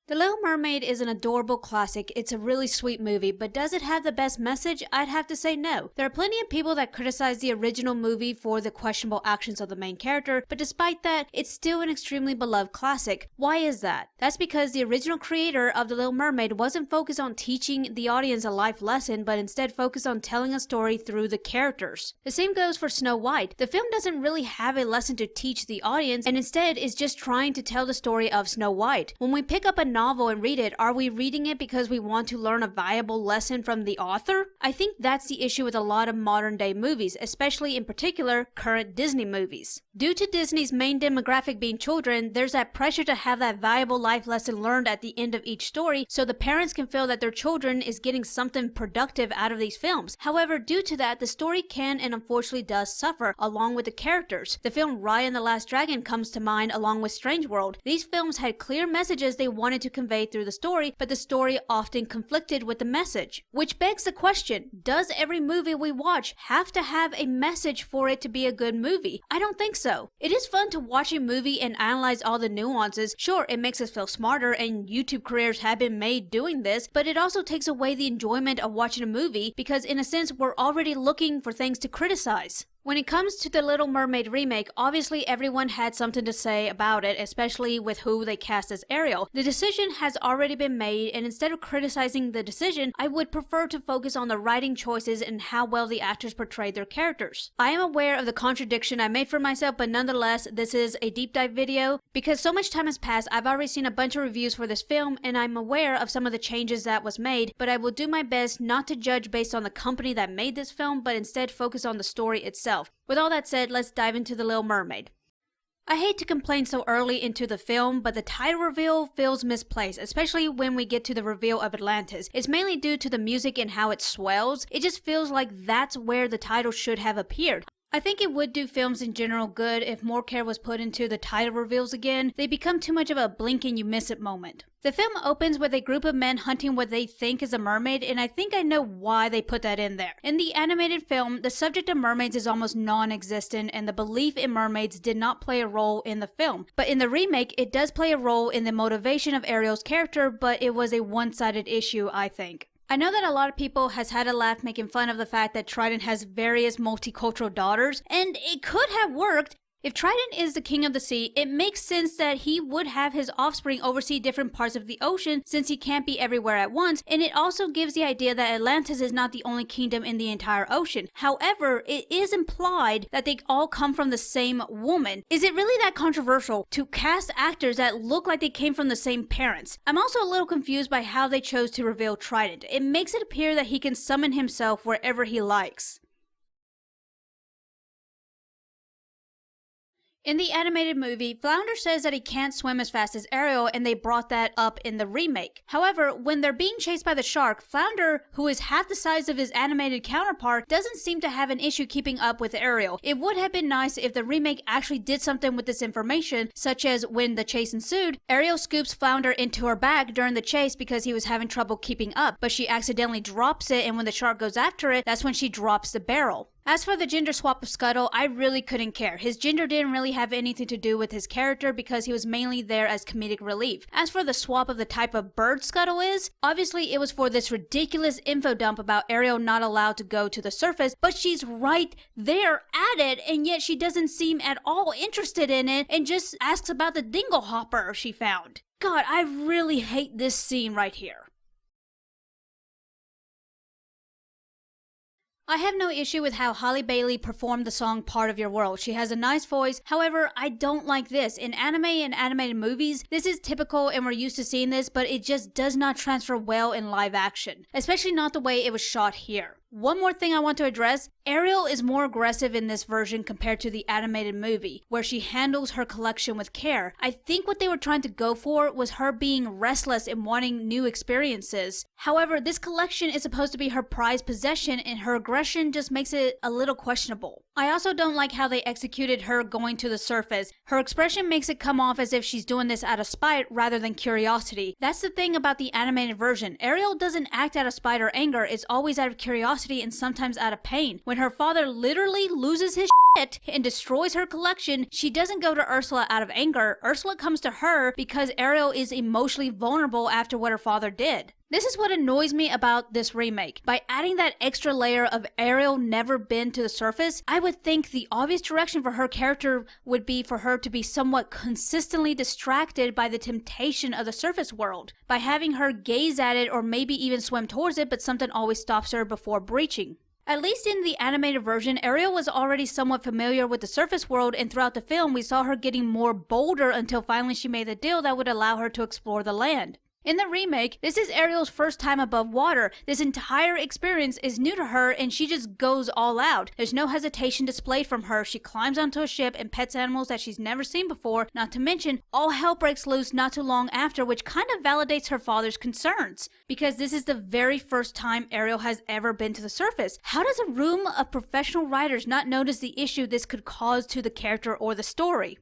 The Little Mermaid is an adorable classic. It's a really sweet movie, but does it have the best message? I'd have to say no. There are plenty of people that criticize the original movie for the questionable actions of the main character, but despite that, it's still an extremely beloved classic. Why is that? That's because the original creator of The Little Mermaid wasn't focused on teaching the audience a life lesson, but instead focused on telling a story through the characters. The same goes for Snow White. The film doesn't really have a lesson to teach the audience, and instead is just trying to tell the story of Snow White. When we pick up a novel and read it, are we reading it because we want to learn a valuable lesson from the author? I think that's the issue with a lot of modern day movies, especially in particular current Disney movies. Due to Disney's main demographic being children, there's that pressure to have that valuable life lesson learned at the end of each story so the parents can feel that their children is getting something productive out of these films. However, due to that, the story can and unfortunately does suffer along with the characters. The film Raya and the Last Dragon comes to mind along with Strange World. These films had clear messages they wanted to convey through the story, but the story often conflicted with the message. Which begs the question, does every movie we watch have to have a message for it to be a good movie? I don't think so. It is fun to watch a movie and analyze all the nuances. Sure, it makes us feel smarter, and YouTube careers have been made doing this, but it also takes away the enjoyment of watching a movie because in a sense we're already looking for things to criticize. When it comes to the Little Mermaid remake, obviously everyone had something to say about it, especially with who they cast as Ariel. The decision has already been made, and instead of criticizing the decision, I would prefer to focus on the writing choices and how well the actors portrayed their characters. I am aware of the contradiction I made for myself, but nonetheless, this is a deep dive video. Because so much time has passed, I've already seen a bunch of reviews for this film, and I'm aware of some of the changes that was made, but I will do my best not to judge based on the company that made this film, but instead focus on the story itself. With all that said, let's dive into The Little Mermaid. I hate to complain so early into the film, but the title reveal feels misplaced, especially when we get to the reveal of Atlantis. It's mainly due to the music and how it swells. It just feels like that's where the title should have appeared. I think it would do films in general good if more care was put into the title reveals again. They become too much of a blink and you miss it moment. The film opens with a group of men hunting what they think is a mermaid, and I think I know why they put that in there. In the animated film, the subject of mermaids is almost non-existent, and the belief in mermaids did not play a role in the film. But in the remake, it does play a role in the motivation of Ariel's character, but it was a one-sided issue, I think. I know that a lot of people has had a laugh making fun of the fact that Trident has various multicultural daughters, and it could have worked. If Trident is the king of the sea, it makes sense that he would have his offspring oversee different parts of the ocean since he can't be everywhere at once, and it also gives the idea that Atlantis is not the only kingdom in the entire ocean. However, it is implied that they all come from the same woman. Is it really that controversial to cast actors that look like they came from the same parents? I'm also a little confused by how they chose to reveal Trident. It makes it appear that he can summon himself wherever he likes. In the animated movie, Flounder says that he can't swim as fast as Ariel, and they brought that up in the remake. However, when they're being chased by the shark, Flounder, who is half the size of his animated counterpart, doesn't seem to have an issue keeping up with Ariel. It would have been nice if the remake actually did something with this information, such as when the chase ensued, Ariel scoops Flounder into her bag during the chase because he was having trouble keeping up, but she accidentally drops it, and when the shark goes after it, that's when she drops the barrel. As for the gender swap of Scuttle, I really couldn't care. His gender didn't really have anything to do with his character because he was mainly there as comedic relief. As for the swap of the type of bird Scuttle is, obviously it was for this ridiculous info dump about Ariel not allowed to go to the surface, but she's right there at it, and yet she doesn't seem at all interested in it and just asks about the dingle hopper she found. God, I really hate this scene right here. I have no issue with how Halle Bailey performed the song Part of Your World. She has a nice voice. However, I don't like this. In anime and animated movies, this is typical and we're used to seeing this, but it just does not transfer well in live action. Especially not the way it was shot here. One more thing I want to address, Ariel is more aggressive in this version compared to the animated movie, where she handles her collection with care. I think what they were trying to go for was her being restless and wanting new experiences. However, this collection is supposed to be her prized possession, and her aggression just makes it a little questionable. I also don't like how they executed her going to the surface. Her expression makes it come off as if she's doing this out of spite rather than curiosity. That's the thing about the animated version. Ariel doesn't act out of spite or anger, it's always out of curiosity and sometimes out of pain. When her father literally loses his shit and destroys her collection, she doesn't go to Ursula out of anger. Ursula comes to her because Ariel is emotionally vulnerable after what her father did. This is what annoys me about this remake. By adding that extra layer of Ariel never been to the surface, I would think the obvious direction for her character would be for her to be somewhat consistently distracted by the temptation of the surface world. By having her gaze at it or maybe even swim towards it, but something always stops her before breaching. At least in the animated version, Ariel was already somewhat familiar with the surface world, and throughout the film we saw her getting more bolder until finally she made the deal that would allow her to explore the land. In the remake, this is Ariel's first time above water. This entire experience is new to her and she just goes all out. There's no hesitation displayed from her. She climbs onto a ship and pets animals that she's never seen before, not to mention all hell breaks loose not too long after, which kind of validates her father's concerns. Because this is the very first time Ariel has ever been to the surface. How does a room of professional writers not notice the issue this could cause to the character or the story?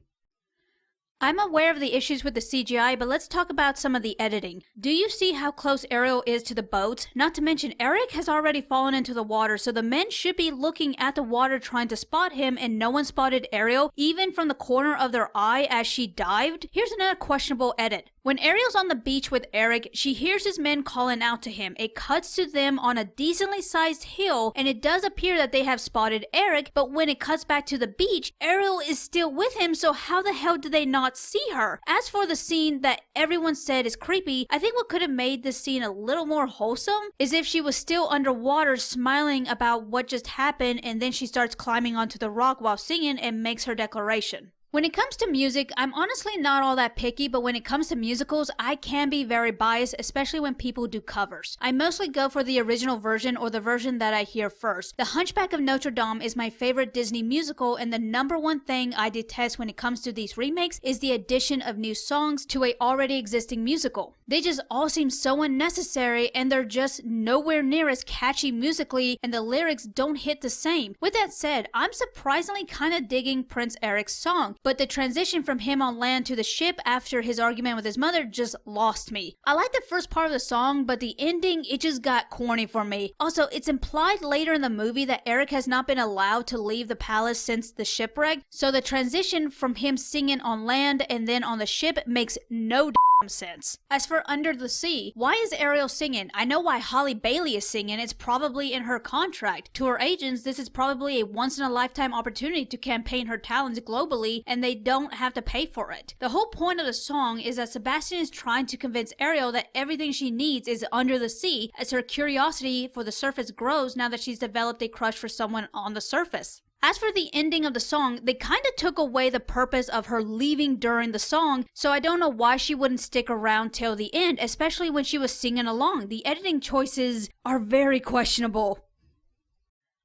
I'm aware of the issues with the CGI, but let's talk about some of the editing. Do you see how close Ariel is to the boat? Not to mention, Eric has already fallen into the water, so the men should be looking at the water trying to spot him, and no one spotted Ariel, even from the corner of their eye as she dived. Here's another questionable edit. When Ariel's on the beach with Eric, she hears his men calling out to him. It cuts to them on a decently sized hill, and it does appear that they have spotted Eric, but when it cuts back to the beach, Ariel is still with him, so how the hell do they not see her? As for the scene that everyone said is creepy, I think what could have made this scene a little more wholesome is if she was still underwater smiling about what just happened, and then she starts climbing onto the rock while singing and makes her declaration. When it comes to music, I'm honestly not all that picky, but when it comes to musicals, I can be very biased, especially when people do covers. I mostly go for the original version or the version that I hear first. The Hunchback of Notre Dame is my favorite Disney musical, and the number one thing I detest when it comes to these remakes is the addition of new songs to a already existing musical. They just all seem so unnecessary, and they're just nowhere near as catchy musically, and the lyrics don't hit the same. With that said, I'm surprisingly kind of digging Prince Eric's song, but the transition from him on land to the ship after his argument with his mother just lost me. I like the first part of the song, but the ending, it just got corny for me. Also, it's implied later in the movie that Eric has not been allowed to leave the palace since the shipwreck, so the transition from him singing on land and then on the ship makes no sense. As for Under the Sea, why is Ariel singing? I know why Holly Bailey is singing, it's probably in her contract. To her agents, this is probably a once-in-a-lifetime opportunity to campaign her talents globally, and they don't have to pay for it. The whole point of the song is that Sebastian is trying to convince Ariel that everything she needs is under the sea, as her curiosity for the surface grows now that she's developed a crush for someone on the surface. As for the ending of the song, they kinda took away the purpose of her leaving during the song, so I don't know why she wouldn't stick around till the end, especially when she was singing along. The editing choices are very questionable.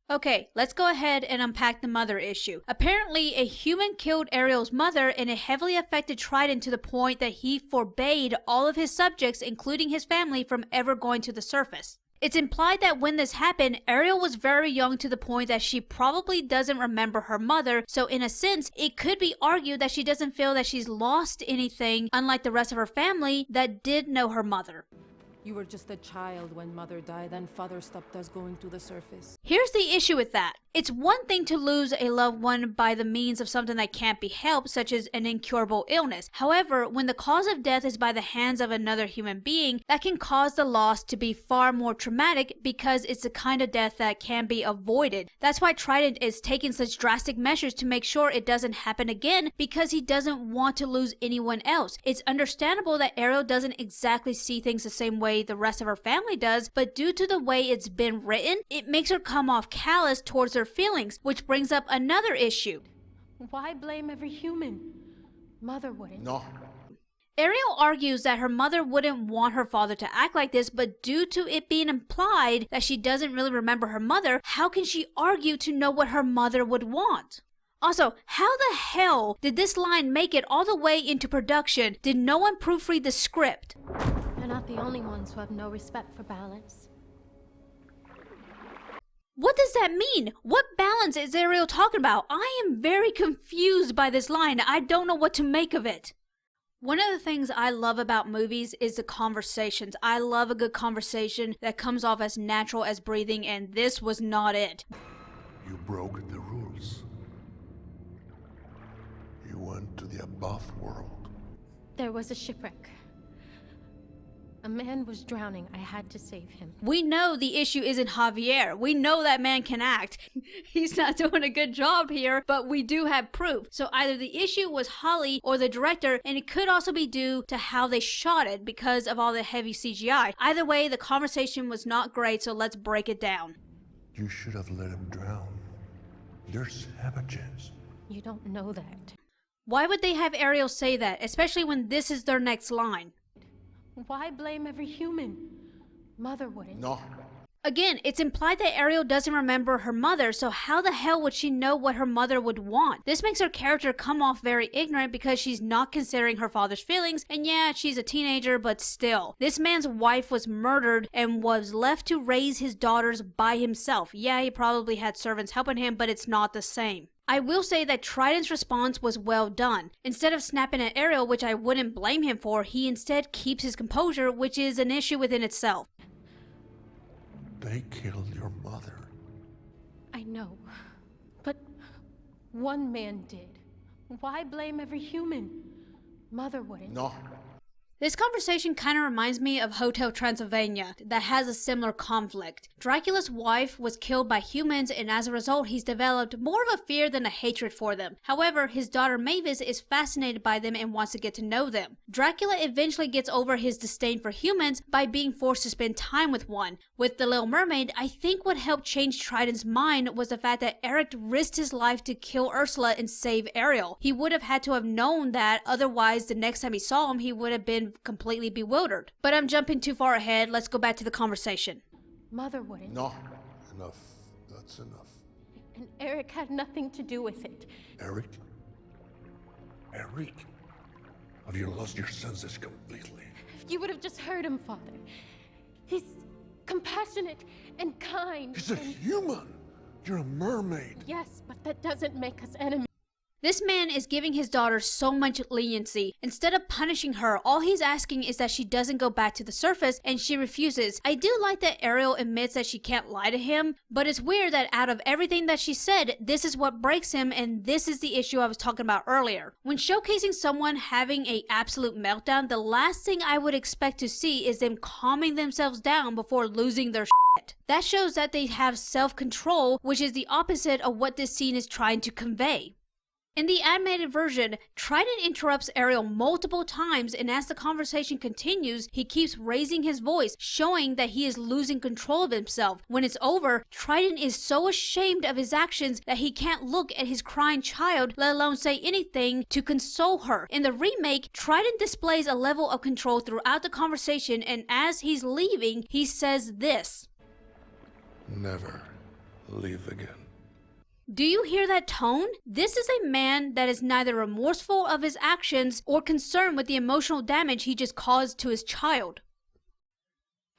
Okay, let's go ahead and unpack the mother issue. Apparently, a human killed Ariel's mother, and it heavily affected Trident to the point that he forbade all of his subjects, including his family, from ever going to the surface. It's implied that when this happened, Ariel was very young to the point that she probably doesn't remember her mother, so in a sense, it could be argued that she doesn't feel that she's lost anything, unlike the rest of her family that did know her mother. You were just a child when mother died and father stopped us going to the surface. Here's the issue with that. It's one thing to lose a loved one by the means of something that can't be helped, such as an incurable illness. However, when the cause of death is by the hands of another human being, that can cause the loss to be far more traumatic because it's the kind of death that can be avoided. That's why Trident is taking such drastic measures to make sure it doesn't happen again, because he doesn't want to lose anyone else. It's understandable that Ariel doesn't exactly see things the same way the rest of her family does, but due to the way it's been written, it makes her come off callous towards her feelings, which brings up another issue. Why blame every human? Mother wouldn't. No. Ariel argues that her mother wouldn't want her father to act like this, but due to it being implied that she doesn't really remember her mother, how can she argue to know what her mother would want? Also, how the hell did this line make it all the way into production? Did no one proofread the script? They're not the only ones who have no respect for balance. What does that mean? What balance is Ariel talking about? I am very confused by this line. I don't know what to make of it. One of the things I love about movies is the conversations. I love a good conversation that comes off as natural as breathing, and this was not it. You broke the rules. You went to the above world. There was a shipwreck. A man was drowning. I had to save him. We know the issue isn't Javier. We know that man can act. He's not doing a good job here, but we do have proof. So either the issue was Holly or the director, and it could also be due to how they shot it because of all the heavy CGI. Either way, the conversation was not great, so let's break it down. You should have let him drown. There's have a chance. You don't know that. Why would they have Ariel say that, especially when this is their next line? Why blame every human? Mother wouldn't. No. Again, it's implied that Ariel doesn't remember her mother, so how the hell would she know what her mother would want? This makes her character come off very ignorant because she's not considering her father's feelings, and yeah, she's a teenager, but still. This man's wife was murdered and was left to raise his daughters by himself. Yeah, he probably had servants helping him, but it's not the same. I will say that Trident's response was well done. Instead of snapping at Ariel, which I wouldn't blame him for, he instead keeps his composure, which is an issue within itself. They killed your mother. I know. But one man did. Why blame every human? Mother wouldn't. No. This conversation kind of reminds me of Hotel Transylvania, that has a similar conflict. Dracula's wife was killed by humans, and as a result, he's developed more of a fear than a hatred for them. However, his daughter Mavis is fascinated by them and wants to get to know them. Dracula eventually gets over his disdain for humans by being forced to spend time with one. With The Little Mermaid, I think what helped change Trident's mind was the fact that Eric risked his life to kill Ursula and save Ariel. He would have had to have known that, otherwise the next time he saw him, he would have been completely bewildered. But I'm jumping too far ahead. Let's go back to the conversation. Mother wouldn't. No. Enough. That's enough. And Eric had nothing to do with it. Eric? Eric? Have you lost your senses completely? If you would have just heard him, Father. He's compassionate and kind. He's a human! You're a mermaid! Yes, but that doesn't make us enemies. This man is giving his daughter so much leniency. Instead of punishing her, all he's asking is that she doesn't go back to the surface, and she refuses. I do like that Ariel admits that she can't lie to him, but it's weird that out of everything that she said, this is what breaks him, and this is the issue I was talking about earlier. When showcasing someone having an absolute meltdown, the last thing I would expect to see is them calming themselves down before losing their shit. That shows that they have self-control, which is the opposite of what this scene is trying to convey. In the animated version, Trident interrupts Ariel multiple times, and as the conversation continues, he keeps raising his voice, showing that he is losing control of himself. When it's over, Trident is so ashamed of his actions that he can't look at his crying child, let alone say anything to console her. In the remake, Trident displays a level of control throughout the conversation, and as he's leaving, he says this. Never leave again. Do you hear that tone? This is a man that is neither remorseful of his actions or concerned with the emotional damage he just caused to his child.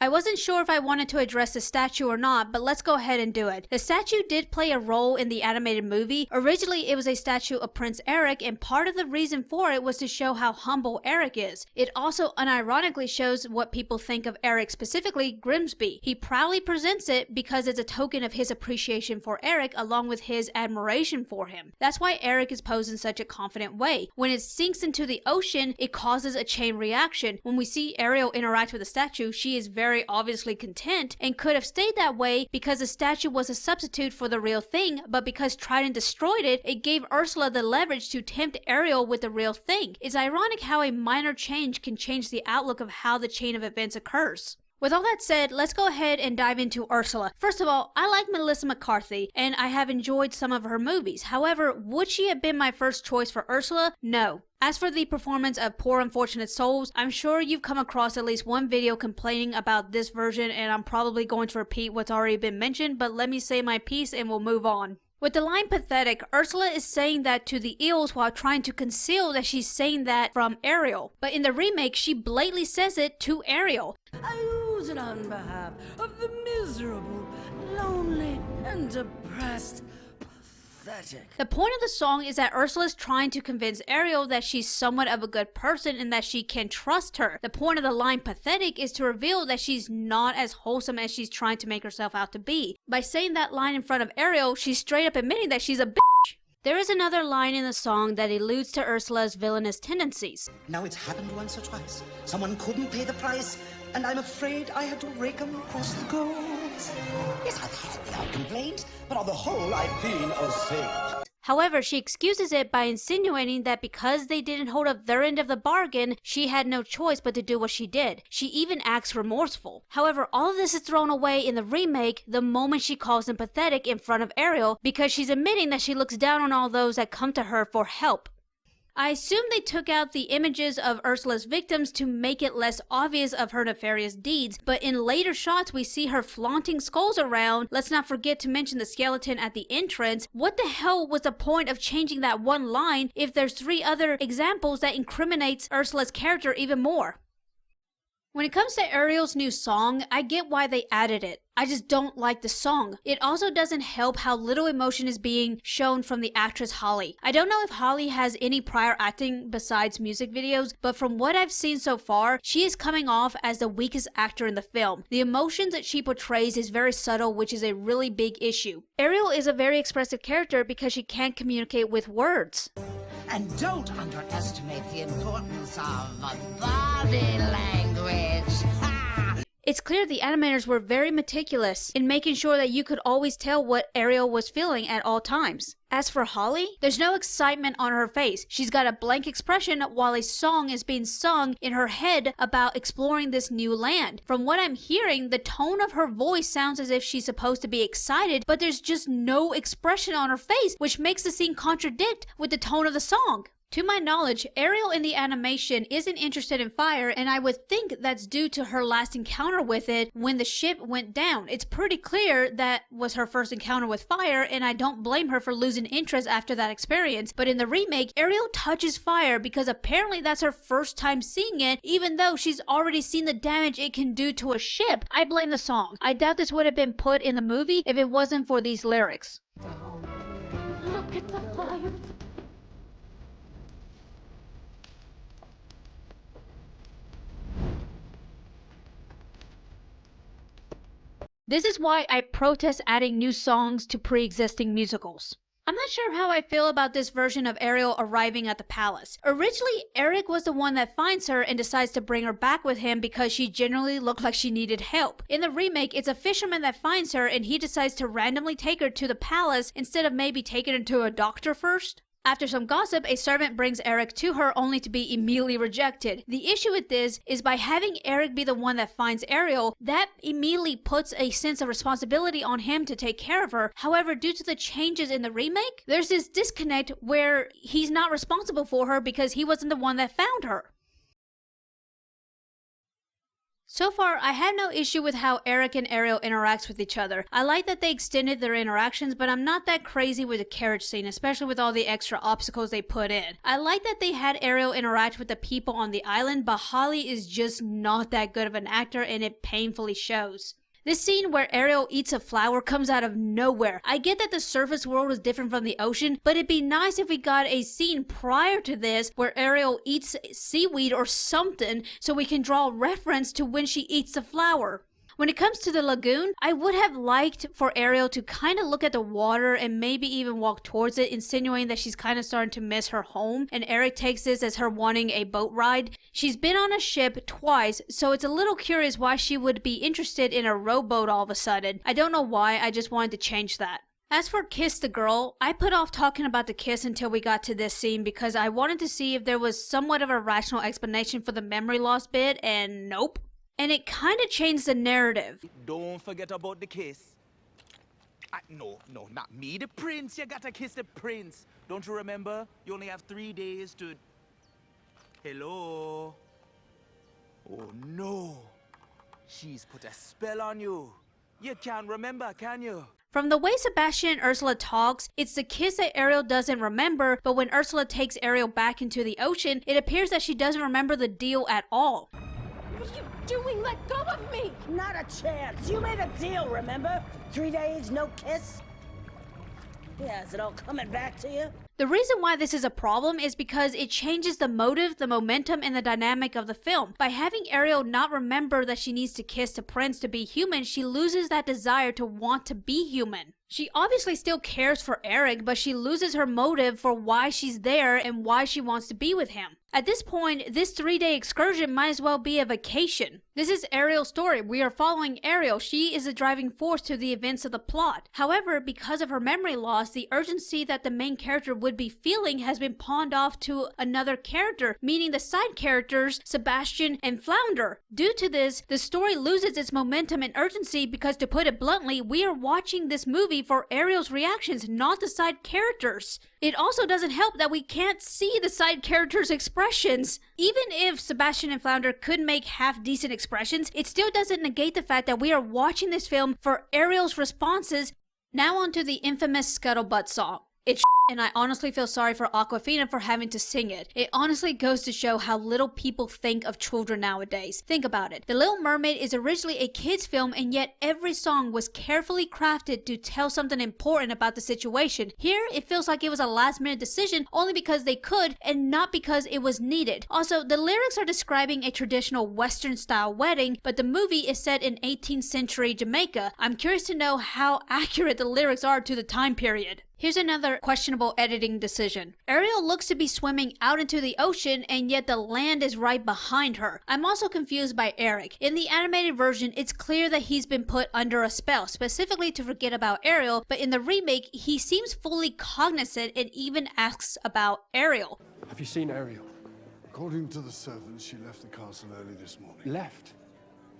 I wasn't sure if I wanted to address the statue or not, but let's go ahead and do it. The statue did play a role in the animated movie. Originally, it was a statue of Prince Eric, and part of the reason for it was to show how humble Eric is. It also unironically shows what people think of Eric, specifically Grimsby. He proudly presents it because it's a token of his appreciation for Eric along with his admiration for him. That's why Eric is posed in such a confident way. When it sinks into the ocean, it causes a chain reaction. When we see Ariel interact with the statue, she is very obviously content and could have stayed that way because the statue was a substitute for the real thing, but because Trident destroyed it, it gave Ursula the leverage to tempt Ariel with the real thing. It's ironic how a minor change can change the outlook of how the chain of events occurs. With all that said, let's go ahead and dive into Ursula. First of all, I like Melissa McCarthy, and I have enjoyed some of her movies. However, would she have been my first choice for Ursula? No. As for the performance of Poor Unfortunate Souls, I'm sure you've come across at least one video complaining about this version, and I'm probably going to repeat what's already been mentioned, but let me say my piece and we'll move on. With the line pathetic, Ursula is saying that to the eels while trying to conceal that she's saying that from Ariel. But in the remake, she blatantly says it to Ariel. I use it on behalf of the miserable, lonely and depressed. Pathetic. The point of the song is that Ursula is trying to convince Ariel that she's somewhat of a good person and that she can trust her. The point of the line pathetic is to reveal that she's not as wholesome as she's trying to make herself out to be. By saying that line in front of Ariel, she's straight up admitting that she's a bitch. There is another line in the song that alludes to Ursula's villainous tendencies. Now it's happened once or twice. Someone couldn't pay the price, and I'm afraid I had to rake 'em across the coals. Yes, I've had the odd complaint, but on the whole, I've been a saint. However, she excuses it by insinuating that because they didn't hold up their end of the bargain, she had no choice but to do what she did. She even acts remorseful. However, all of this is thrown away in the remake the moment she calls him pathetic in front of Ariel because she's admitting that she looks down on all those that come to her for help. I assume they took out the images of Ursula's victims to make it less obvious of her nefarious deeds, but in later shots we see her flaunting skulls around. Let's not forget to mention the skeleton at the entrance. What the hell was the point of changing that one line if there's 3 other examples that incriminates Ursula's character even more? When it comes to Ariel's new song, I get why they added it. I just don't like the song. It also doesn't help how little emotion is being shown from the actress Holly. I don't know if Holly has any prior acting besides music videos, but from what I've seen so far, she is coming off as the weakest actor in the film. The emotions that she portrays is very subtle, which is a really big issue. Ariel is a very expressive character because she can't communicate with words. And don't underestimate the importance of body language. Ha! It's clear the animators were very meticulous in making sure that you could always tell what Ariel was feeling at all times. As for Holly, there's no excitement on her face. She's got a blank expression while a song is being sung in her head about exploring this new land. From what I'm hearing, the tone of her voice sounds as if she's supposed to be excited, but there's just no expression on her face, which makes the scene contradict with the tone of the song. To my knowledge, Ariel in the animation isn't interested in fire, and I would think that's due to her last encounter with it when the ship went down. It's pretty clear that was her first encounter with fire, and I don't blame her for losing interest after that experience. But in the remake, Ariel touches fire because apparently that's her first time seeing it, even though she's already seen the damage it can do to a ship. I blame the song. I doubt this would have been put in the movie if it wasn't for these lyrics. Look at the fire. This is why I protest adding new songs to pre-existing musicals. I'm not sure how I feel about this version of Ariel arriving at the palace. Originally, Eric was the one that finds her and decides to bring her back with him because she generally looked like she needed help. In the remake, it's a fisherman that finds her and he decides to randomly take her to the palace instead of maybe taking her to a doctor first. After some gossip, a servant brings Eric to her only to be immediately rejected. The issue with this is by having Eric be the one that finds Ariel, that immediately puts a sense of responsibility on him to take care of her. However, due to the changes in the remake, there's this disconnect where he's not responsible for her because he wasn't the one that found her. So far, I have no issue with how Eric and Ariel interacts with each other. I like that they extended their interactions, but I'm not that crazy with the carriage scene, especially with all the extra obstacles they put in. I like that they had Ariel interact with the people on the island, but Holly is just not that good of an actor and it painfully shows. This scene where Ariel eats a flower comes out of nowhere. I get that the surface world is different from the ocean, but it'd be nice if we got a scene prior to this where Ariel eats seaweed or something so we can draw reference to when she eats the flower. When it comes to the lagoon, I would have liked for Ariel to kind of look at the water and maybe even walk towards it, insinuating that she's kind of starting to miss her home, and Eric takes this as her wanting a boat ride. She's been on a ship twice, so it's a little curious why she would be interested in a rowboat all of a sudden. I don't know why, I just wanted to change that. As for Kiss the Girl, I put off talking about the kiss until we got to this scene because I wanted to see if there was somewhat of a rational explanation for the memory loss bit, and nope. And it kind of changed the narrative. Don't forget about the kiss. No, not me. The prince. You gotta kiss the prince. Don't you remember? You only have 3 days to... Hello? Oh, no. She's put a spell on you. You can't remember, can you? From the way Sebastian and Ursula talks, it's the kiss that Ariel doesn't remember, but when Ursula takes Ariel back into the ocean, it appears that she doesn't remember the deal at all. are you doing? Let go of me! Not a chance. You made a deal, remember? 3 days, no kiss? Yeah, is it all coming back to you? The reason why this is a problem is because it changes the motive, the momentum, and the dynamic of the film. By having Ariel not remember that she needs to kiss the prince to be human, she loses that desire to want to be human. She obviously still cares for Eric, but she loses her motive for why she's there and why she wants to be with him. At this point, this 3-day excursion might as well be a vacation. This is Ariel's story. We are following Ariel. She is the driving force to the events of the plot. However, because of her memory loss, the urgency that the main character would be feeling has been pawned off to another character, meaning the side characters, Sebastian and Flounder. Due to this, the story loses its momentum and urgency because, to put it bluntly, we are watching this movie for Ariel's reactions, not the side characters. It also doesn't help that we can't see the side characters' expressions. Even if Sebastian and Flounder could make half-decent expressions, it still doesn't negate the fact that we are watching this film for Ariel's responses. Now on to the infamous Scuttlebutt song. It's and I honestly feel sorry for Awkwafina for having to sing it. It honestly goes to show how little people think of children nowadays. Think about it. The Little Mermaid is originally a kids film, and yet every song was carefully crafted to tell something important about the situation. Here, it feels like it was a last-minute decision only because they could and not because it was needed. Also, the lyrics are describing a traditional Western-style wedding, but the movie is set in 18th century Jamaica. I'm curious to know how accurate the lyrics are to the time period. Here's another questionable editing decision. Ariel looks to be swimming out into the ocean, and yet the land is right behind her. I'm also confused by Eric. In the animated version, it's clear that he's been put under a spell, specifically to forget about Ariel, but in the remake, he seems fully cognizant and even asks about Ariel. Have you seen Ariel? According to the servants, she left the castle early this morning. Left?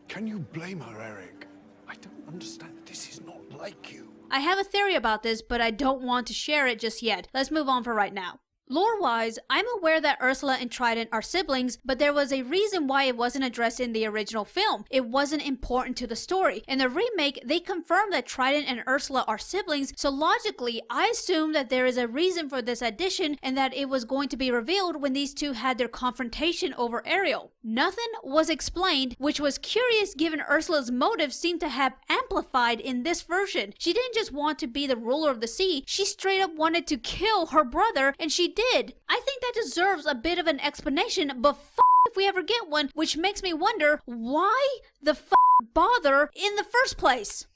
Can you blame her, Eric? I don't understand. This is not like you. I have a theory about this, but I don't want to share it just yet. Let's move on for right now. Lore-wise, I'm aware that Ursula and Trident are siblings, but there was a reason why it wasn't addressed in the original film. It wasn't important to the story. In the remake, they confirm that Trident and Ursula are siblings, so logically, I assume that there is a reason for this addition and that it was going to be revealed when these two had their confrontation over Ariel. Nothing was explained, which was curious given Ursula's motives seemed to have amplified in this version. She didn't just want to be the ruler of the sea, she straight up wanted to kill her brother, and she did. I think that deserves a bit of an explanation, but if we ever get one, which makes me wonder why the bother in the first place.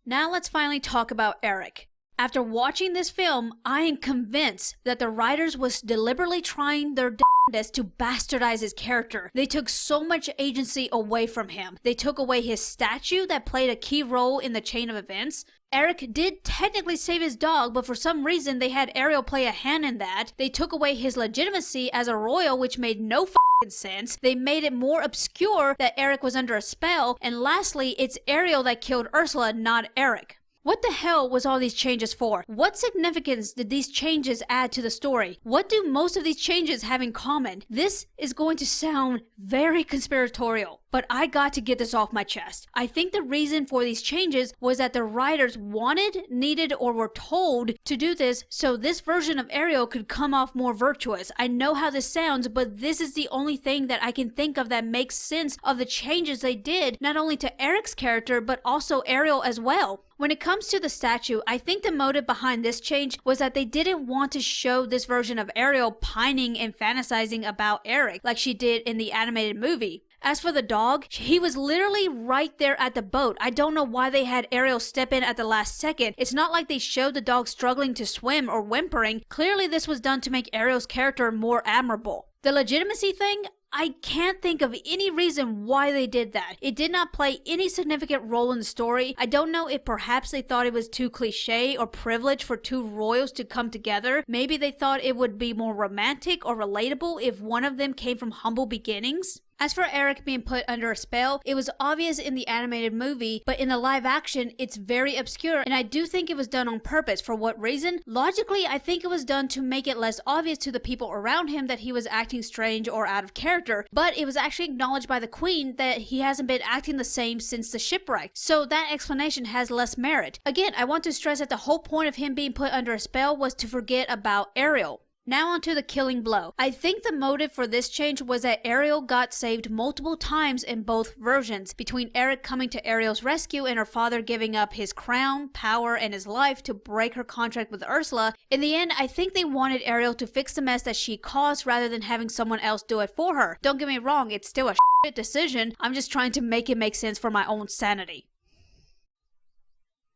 Now let's finally talk about Eric. After watching this film, I am convinced that the writers was deliberately trying their damnedest to bastardize his character. They took so much agency away from him. They took away his statue that played a key role in the chain of events. Eric did technically save his dog, but for some reason they had Ariel play a hand in that. They took away his legitimacy as a royal, which made no sense. They made it more obscure that Eric was under a spell. And lastly, it's Ariel that killed Ursula, not Eric. What the hell was all these changes for? What significance did these changes add to the story? What do most of these changes have in common? This is going to sound very conspiratorial, but I got to get this off my chest. I think the reason for these changes was that the writers wanted, needed, or were told to do this so this version of Ariel could come off more virtuous. I know how this sounds, but this is the only thing that I can think of that makes sense of the changes they did, not only to Eric's character, but also Ariel as well. When it comes to the statue, I think the motive behind this change was that they didn't want to show this version of Ariel pining and fantasizing about Eric like she did in the animated movie. As for the dog, he was literally right there at the boat. I don't know why they had Ariel step in at the last second. It's not like they showed the dog struggling to swim or whimpering. Clearly this was done to make Ariel's character more admirable. The legitimacy thing? I can't think of any reason why they did that. It did not play any significant role in the story. I don't know if perhaps they thought it was too cliche or privileged for two royals to come together. Maybe they thought it would be more romantic or relatable if one of them came from humble beginnings. As for Eric being put under a spell, it was obvious in the animated movie, but in the live action, it's very obscure, and I do think it was done on purpose. For what reason? Logically, I think it was done to make it less obvious to the people around him that he was acting strange or out of character, but it was actually acknowledged by the Queen that he hasn't been acting the same since the shipwreck, so that explanation has less merit. Again, I want to stress that the whole point of him being put under a spell was to forget about Ariel. Now onto the killing blow. I think the motive for this change was that Ariel got saved multiple times in both versions, between Eric coming to Ariel's rescue and her father giving up his crown, power, and his life to break her contract with Ursula. In the end, I think they wanted Ariel to fix the mess that she caused rather than having someone else do it for her. Don't get me wrong, it's still a shit decision. I'm just trying to make it make sense for my own sanity.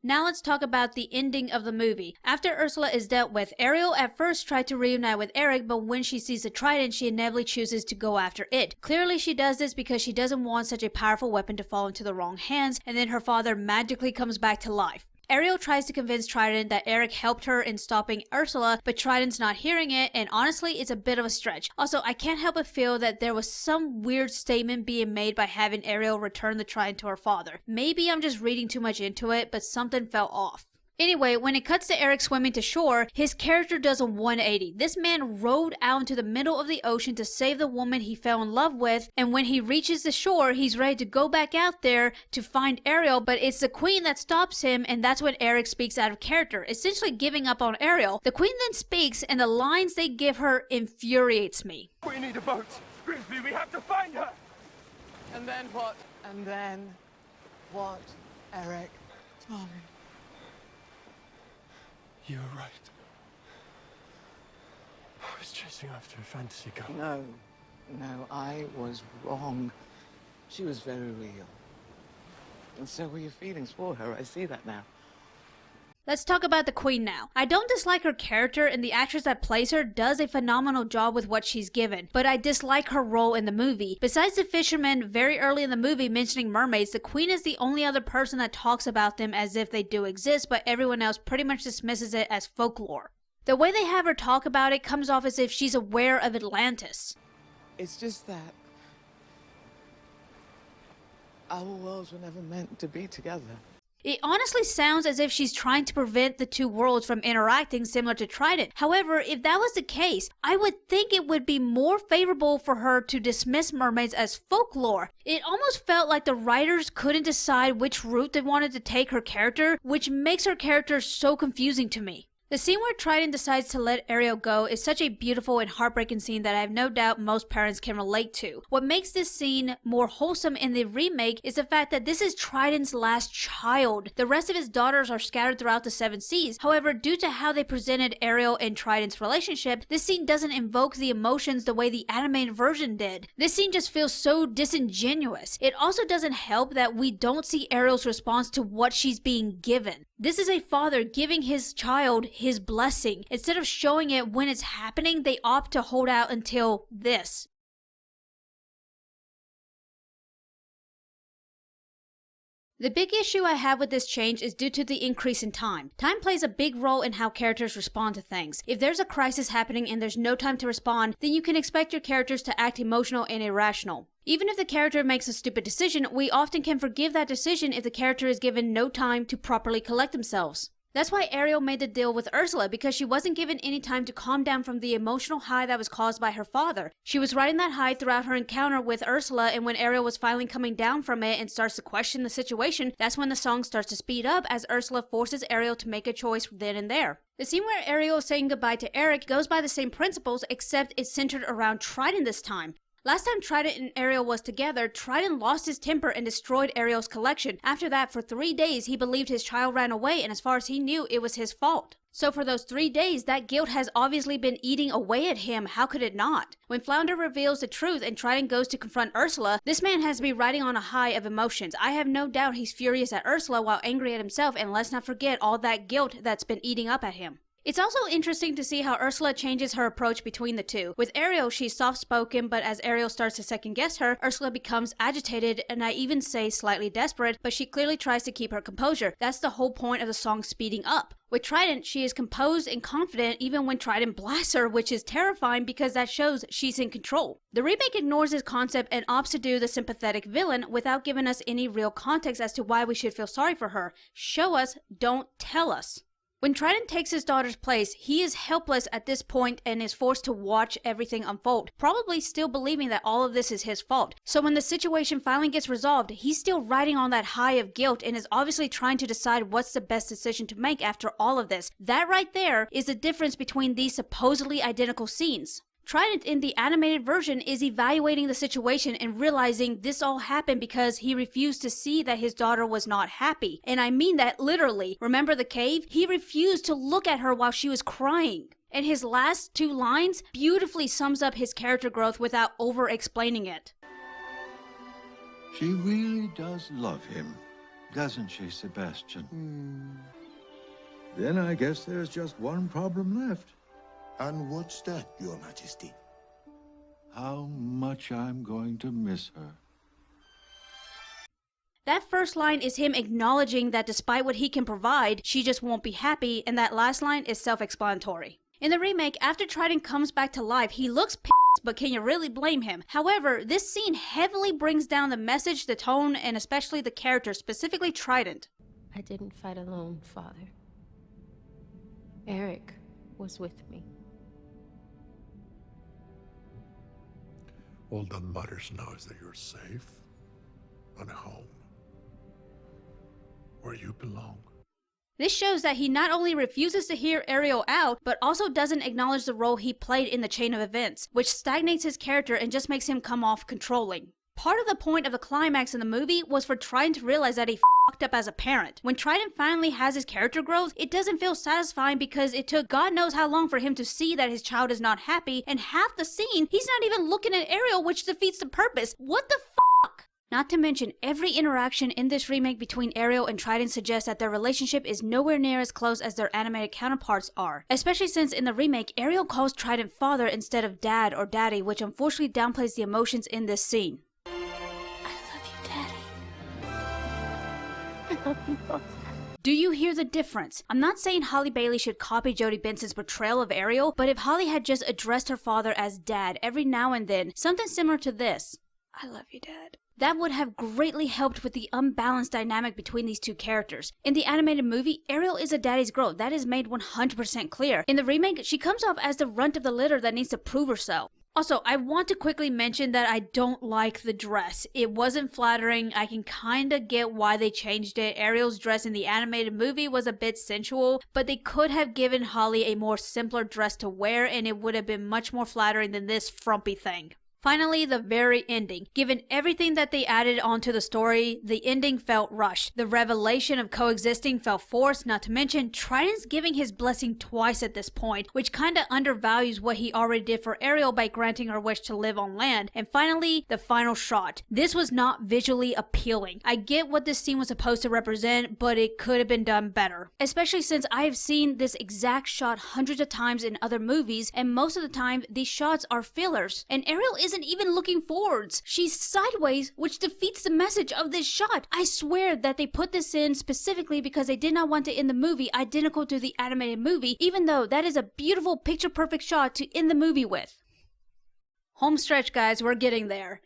Now let's talk about the ending of the movie. After Ursula is dealt with, Ariel at first tried to reunite with Eric, but when she sees the trident, she inevitably chooses to go after it. Clearly she does this because she doesn't want such a powerful weapon to fall into the wrong hands, and then her father magically comes back to life. Ariel tries to convince Trident that Eric helped her in stopping Ursula, but Trident's not hearing it, and honestly, it's a bit of a stretch. Also, I can't help but feel that there was some weird statement being made by having Ariel return the Trident to her father. Maybe I'm just reading too much into it, but something felt off. Anyway, when it cuts to Eric swimming to shore, his character does a 180. This man rowed out into the middle of the ocean to save the woman he fell in love with, and when he reaches the shore, he's ready to go back out there to find Ariel, but it's the queen that stops him, and that's when Eric speaks out of character, essentially giving up on Ariel. The queen then speaks, and the lines they give her infuriates me. We need a boat. Grimsby, we have to find her. And then what? And then what, Eric? Tell me. You were right. I was chasing after a fantasy girl. No, I was wrong. She was very real. And so were your feelings for her. I see that now. Let's talk about the queen now. I don't dislike her character, and the actress that plays her does a phenomenal job with what she's given, but I dislike her role in the movie. Besides the fisherman very early in the movie mentioning mermaids, the queen is the only other person that talks about them as if they do exist, but everyone else pretty much dismisses it as folklore. The way they have her talk about it comes off as if she's aware of Atlantis. It's just that our worlds were never meant to be together. It honestly sounds as if she's trying to prevent the two worlds from interacting, similar to Trident. However, if that was the case, I would think it would be more favorable for her to dismiss mermaids as folklore. It almost felt like the writers couldn't decide which route they wanted to take her character, which makes her character so confusing to me. The scene where Trident decides to let Ariel go is such a beautiful and heartbreaking scene that I have no doubt most parents can relate to. What makes this scene more wholesome in the remake is the fact that this is Trident's last child. The rest of his daughters are scattered throughout the seven seas. However, due to how they presented Ariel and Trident's relationship, this scene doesn't invoke the emotions the way the animated version did. This scene just feels so disingenuous. It also doesn't help that we don't see Ariel's response to what she's being given. This is a father giving his child his blessing. Instead of showing it when it's happening, they opt to hold out until this. The big issue I have with this change is due to the increase in time. Time plays a big role in how characters respond to things. If there's a crisis happening and there's no time to respond, then you can expect your characters to act emotional and irrational. Even if the character makes a stupid decision, we often can forgive that decision if the character is given no time to properly collect themselves. That's why Ariel made the deal with Ursula, because she wasn't given any time to calm down from the emotional high that was caused by her father. She was riding that high throughout her encounter with Ursula, and when Ariel was finally coming down from it and starts to question the situation, that's when the song starts to speed up as Ursula forces Ariel to make a choice then and there. The scene where Ariel is saying goodbye to Eric goes by the same principles, except it's centered around Trident this time. Last time Trident and Ariel was together, Trident lost his temper and destroyed Ariel's collection. After that, for 3 days, he believed his child ran away, and as far as he knew, it was his fault. So for those 3 days, that guilt has obviously been eating away at him. How could it not? When Flounder reveals the truth and Trident goes to confront Ursula, this man has to be riding on a high of emotions. I have no doubt he's furious at Ursula while angry at himself, and let's not forget all that guilt that's been eating up at him. It's also interesting to see how Ursula changes her approach between the two. With Ariel, she's soft-spoken, but as Ariel starts to second-guess her, Ursula becomes agitated, and I even say slightly desperate, but she clearly tries to keep her composure. That's the whole point of the song speeding up. With Trident, she is composed and confident even when Trident blasts her, which is terrifying because that shows she's in control. The remake ignores this concept and opts to do the sympathetic villain without giving us any real context as to why we should feel sorry for her. Show us, don't tell us. When Trident takes his daughter's place, he is helpless at this point and is forced to watch everything unfold, probably still believing that all of this is his fault. So when the situation finally gets resolved, he's still riding on that high of guilt and is obviously trying to decide what's the best decision to make after all of this. That right there is the difference between these supposedly identical scenes. Trident in the animated version is evaluating the situation and realizing this all happened because he refused to see that his daughter was not happy. And I mean that literally. Remember the cave? He refused to look at her while she was crying. And his last 2 lines beautifully sums up his character growth without over-explaining it. She really does love him, doesn't she, Sebastian? Then I guess there's just one problem left. And what's that, Your Majesty? How much I'm going to miss her. That first line is him acknowledging that despite what he can provide, she just won't be happy, and that last line is self-explanatory. In the remake, after Trident comes back to life, he looks pissed, but can you really blame him? However, this scene heavily brings down the message, the tone, and especially the character, specifically Trident. I didn't fight alone, Father. Eric was with me. All that matters now is that you're safe and home, where you belong. This shows that he not only refuses to hear Ariel out, but also doesn't acknowledge the role he played in the chain of events, which stagnates his character and just makes him come off controlling. Part of the point of the climax in the movie was for Trident to realize that he fucked up as a parent. When Trident finally has his character growth, it doesn't feel satisfying because it took God knows how long for him to see that his child is not happy, and half the scene, he's not even looking at Ariel, which defeats the purpose. What the fuck? Not to mention, every interaction in this remake between Ariel and Trident suggests that their relationship is nowhere near as close as their animated counterparts are. Especially since in the remake, Ariel calls Trident father instead of dad or daddy, which unfortunately downplays the emotions in this scene. Do you hear the difference? I'm not saying Halle Bailey should copy Jodie Benson's portrayal of Ariel, but if Halle had just addressed her father as dad every now and then, something similar to this, I love you, Dad, that would have greatly helped with the unbalanced dynamic between these two characters. In the animated movie, Ariel is a daddy's girl. That is made 100% clear. In the remake, she comes off as the runt of the litter that needs to prove herself. Also, I want to quickly mention that I don't like the dress. It wasn't flattering. I can kinda get why they changed it. Ariel's dress in the animated movie was a bit sensual, but they could have given Halle a more simpler dress to wear and it would have been much more flattering than this frumpy thing. Finally, the very ending. Given everything that they added onto the story, the ending felt rushed. The revelation of coexisting felt forced, not to mention Trident's giving his blessing twice at this point, which kinda undervalues what he already did for Ariel by granting her wish to live on land. And finally, the final shot. This was not visually appealing. I get what this scene was supposed to represent, but it could have been done better. Especially since I have seen this exact shot hundreds of times in other movies, and most of the time, these shots are fillers. And Ariel isn't even looking forwards. She's sideways, which defeats the message of this shot. I swear that they put this in specifically because they did not want to end the movie identical to the animated movie, even though that is a beautiful picture-perfect shot to end the movie with. Home stretch, guys, we're getting there.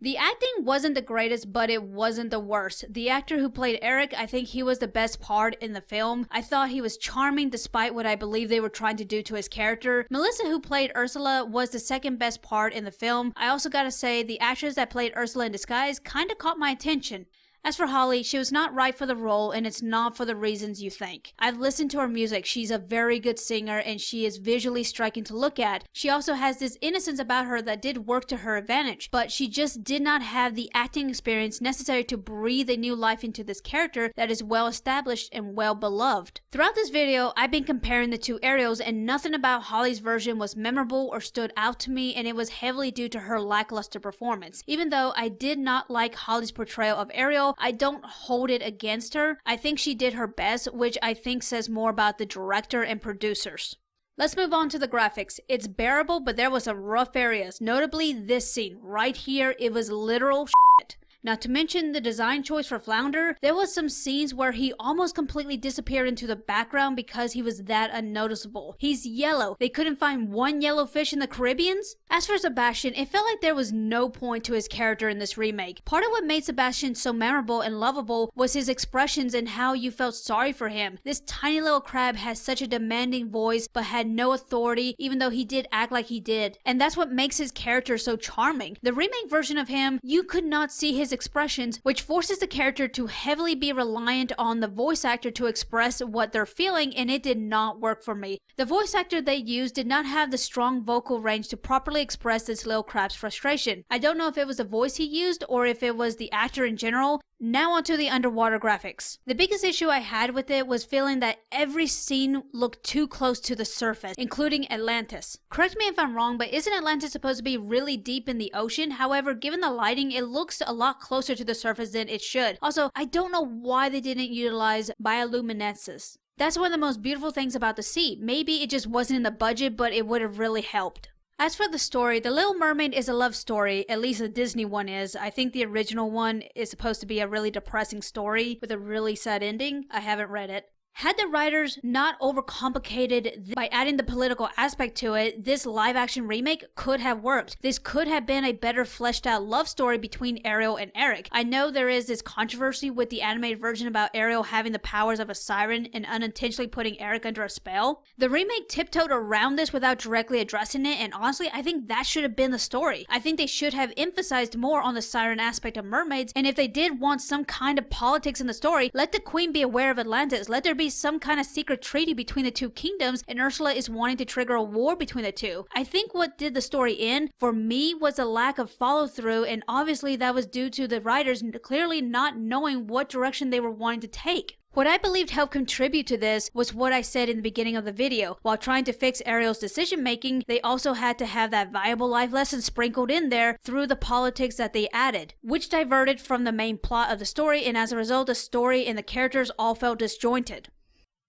The acting wasn't the greatest, but it wasn't the worst. The actor who played Eric, I think he was the best part in the film. I thought he was charming despite what I believe they were trying to do to his character. Melissa, who played Ursula, was the second best part in the film. I also gotta say, the actress that played Ursula in disguise kinda caught my attention. As for Halle, she was not right for the role, and it's not for the reasons you think. I've listened to her music. She's a very good singer, and she is visually striking to look at. She also has this innocence about her that did work to her advantage, but she just did not have the acting experience necessary to breathe a new life into this character that is well established and well beloved. Throughout this video, I've been comparing the two Ariels, and nothing about Halle's version was memorable or stood out to me, and it was heavily due to her lackluster performance. Even though I did not like Halle's portrayal of Ariel, I don't hold it against her. I think she did her best, which I think says more about the director and producers. Let's move on to the graphics. It's bearable, but there was some rough areas, notably this scene. Right here, it was literal shit. Not to mention the design choice for Flounder. There was some scenes where he almost completely disappeared into the background because he was that unnoticeable. He's yellow. They couldn't find one yellow fish in the Caribbeans? As for Sebastian, it felt like there was no point to his character in this remake. Part of what made Sebastian so memorable and lovable was his expressions and how you felt sorry for him. This tiny little crab has such a demanding voice but had no authority, even though he did act like he did. And that's what makes his character so charming. The remake version of him, you could not see his expressions, which forces the character to heavily be reliant on the voice actor to express what they're feeling, and it did not work for me. The voice actor they used did not have the strong vocal range to properly express this little crab's frustration. I don't know if it was the voice he used or if it was the actor in general. Now onto the underwater graphics. The biggest issue I had with it was feeling that every scene looked too close to the surface, including Atlantis. Correct me if I'm wrong, but isn't Atlantis supposed to be really deep in the ocean? However, given the lighting, it looks a lot closer to the surface than it should. Also, I don't know why they didn't utilize bioluminescence. That's one of the most beautiful things about the sea. Maybe it just wasn't in the budget, but it would have really helped. As for the story, The Little Mermaid is a love story, at least the Disney one is. I think the original one is supposed to be a really depressing story with a really sad ending. I haven't read it. Had the writers not overcomplicated by adding the political aspect to it, this live-action remake could have worked. This could have been a better fleshed out love story between Ariel and Eric. I know there is this controversy with the animated version about Ariel having the powers of a siren and unintentionally putting Eric under a spell. The remake tiptoed around this without directly addressing it, and honestly, I think that should have been the story. I think they should have emphasized more on the siren aspect of mermaids, and if they did want some kind of politics in the story, let the queen be aware of Atlantis. Let there be some kind of secret treaty between the two kingdoms, and Ursula is wanting to trigger a war between the two. I think what did the story end for me was a lack of follow through, and obviously that was due to the writers clearly not knowing what direction they were wanting to take. What I believed helped contribute to this was what I said in the beginning of the video. While trying to fix Ariel's decision making, they also had to have that valuable life lesson sprinkled in there through the politics that they added, which diverted from the main plot of the story, and as a result, the story and the characters all felt disjointed.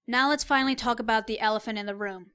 Now let's finally talk about the elephant in the room.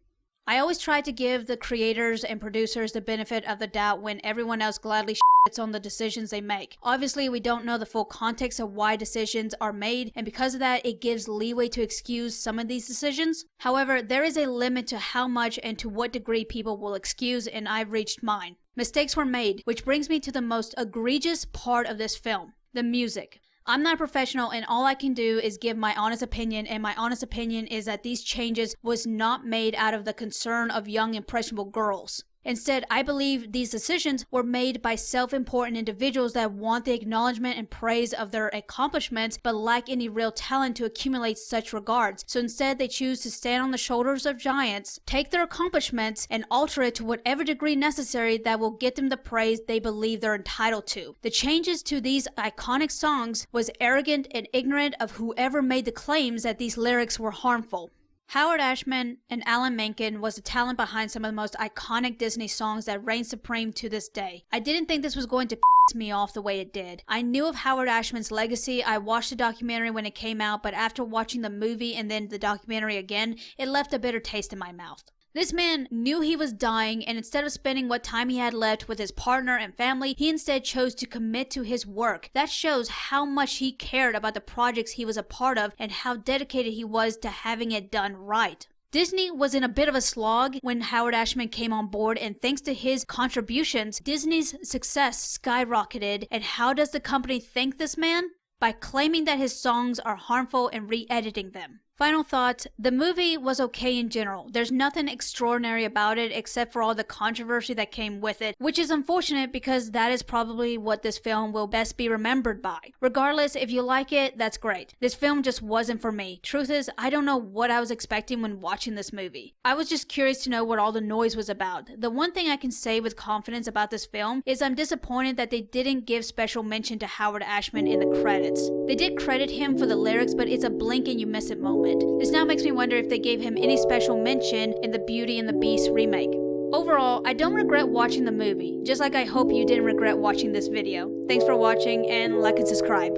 I always try to give the creators and producers the benefit of the doubt when everyone else gladly shits on the decisions they make. Obviously, we don't know the full context of why decisions are made, and because of that, it gives leeway to excuse some of these decisions. However, there is a limit to how much and to what degree people will excuse, and I've reached mine. Mistakes were made, which brings me to the most egregious part of this film: the music. I'm not a professional, and all I can do is give my honest opinion, and my honest opinion is that these changes was not made out of the concern of young impressionable girls. Instead, I believe these decisions were made by self-important individuals that want the acknowledgement and praise of their accomplishments but lack any real talent to accumulate such regards. So instead, they choose to stand on the shoulders of giants, take their accomplishments, and alter it to whatever degree necessary that will get them the praise they believe they're entitled to. The changes to these iconic songs was arrogant and ignorant of whoever made the claims that these lyrics were harmful. Howard Ashman and Alan Menken was the talent behind some of the most iconic Disney songs that reign supreme to this day. I didn't think this was going to piss me off the way it did. I knew of Howard Ashman's legacy. I watched the documentary when it came out, but after watching the movie and then the documentary again, it left a bitter taste in my mouth. This man knew he was dying, and instead of spending what time he had left with his partner and family, he instead chose to commit to his work. That shows how much he cared about the projects he was a part of and how dedicated he was to having it done right. Disney was in a bit of a slog when Howard Ashman came on board, and thanks to his contributions, Disney's success skyrocketed. And how does the company thank this man? By claiming that his songs are harmful and re-editing them. Final thoughts, the movie was okay in general. There's nothing extraordinary about it except for all the controversy that came with it, which is unfortunate because that is probably what this film will best be remembered by. Regardless, if you like it, that's great. This film just wasn't for me. Truth is, I don't know what I was expecting when watching this movie. I was just curious to know what all the noise was about. The one thing I can say with confidence about this film is I'm disappointed that they didn't give special mention to Howard Ashman in the credits. They did credit him for the lyrics, but it's a blink and you miss it moment. This now makes me wonder if they gave him any special mention in the Beauty and the Beast remake. Overall, I don't regret watching the movie, just like I hope you didn't regret watching this video. Thanks for watching, and like and subscribe.